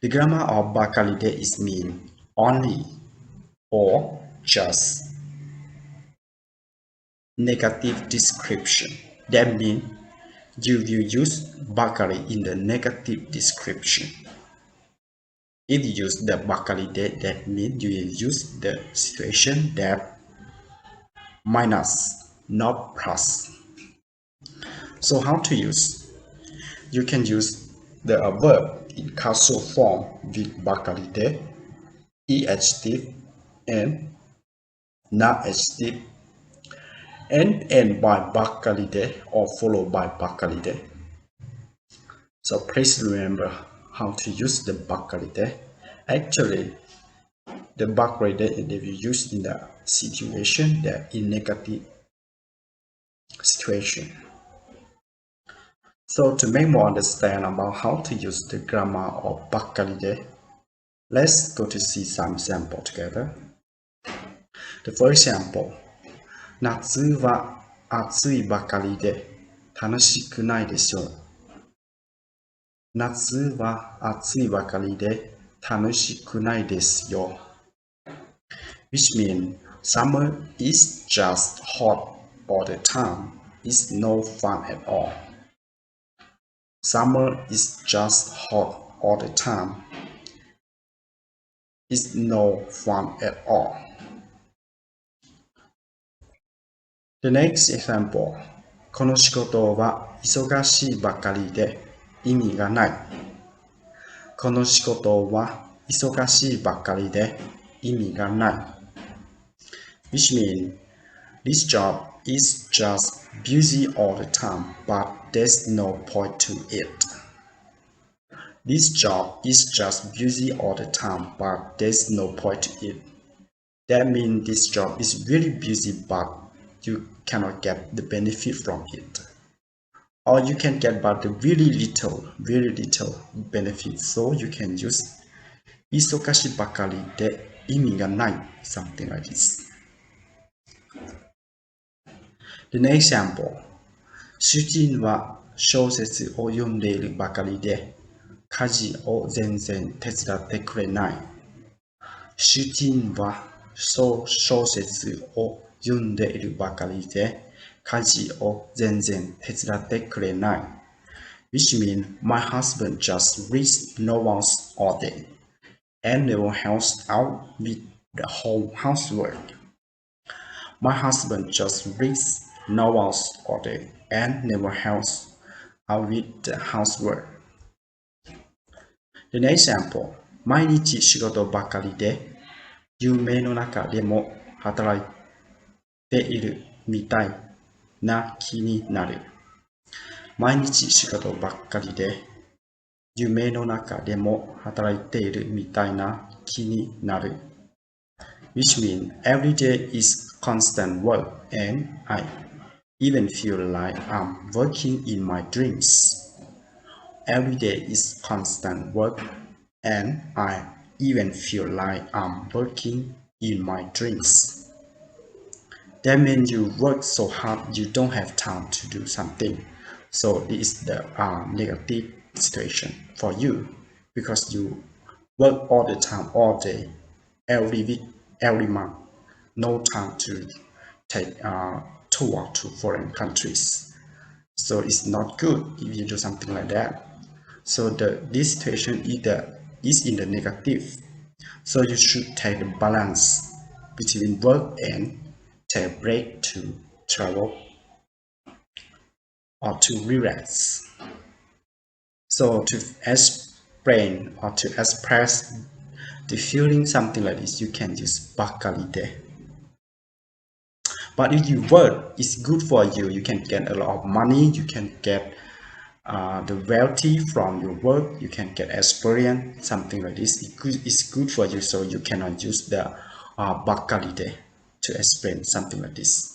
The grammar of Bakari de is mean only or just negative description. That means you will use Bakari in the negative description. If you use the Bakari de, that means you will use the situation that minus, not plus. So how to use? You can use the verb in causal form with Bakari de, adjective, and non-adjective, and end by Bakari de or followed by Bakari de. So please remember how to use the Bakari de. Actually, the Bakari de will be used in the situation that in negative situation. So to make more understand about how to use the grammar of Bakari de, let's go to see some example together. The first example, 夏は暑いばかりで楽しくないでしょう。夏は暑いばかりで楽しくないですよ。Which means summer is just hot all the time. It's no fun at all. Summer is just hot all the time. It's no fun at all. The next example. この仕事は忙しいばかりで意味がない。この仕事は忙しいばかりで意味がない。Which means this job is just busy all the time, but there's no point to it. This job is just busy all the time, but there's no point to it. That means this job is really busy, but you cannot get the benefit from it. Or you can get but the very little benefit. So you can use 忙しばかりで意味がない something like this. The next example. 主人は小説を読んでいるばかりで家事を全然手伝ってくれない。主人は小説を読んでいるばかりで家事を全然手伝ってくれない。Which means my husband just reads novels all day and never helps out with the home housework. My husband just reads novels all day and never helps out with the housework. The next example. 毎日仕事ばかりで夢の中でも働いているみたいな気になる。毎日仕事ばっかりで夢の中でも働いているみたいな気になる。Which means every day is constant work and I even feel like I'm working in my dreams. Every day is constant work and I even feel like I'm working in my dreams. That means you work so hard you don't have time to do something. So this is the negative situation for you because you work all the time, all day, every week, every month. No time to take tour to foreign countries. So it's not good if you do something like that. So this situation is in the negative. So you should take the balance between work and take a break to travel or to relax. So to explain or to express the feeling something like this, you can use bakari de. But if you work, it's good for you. You can get a lot of money. You can get the wealthy from your work. You can get experience, something like this. It's good for you. So you cannot use the bakari de to explain something like this.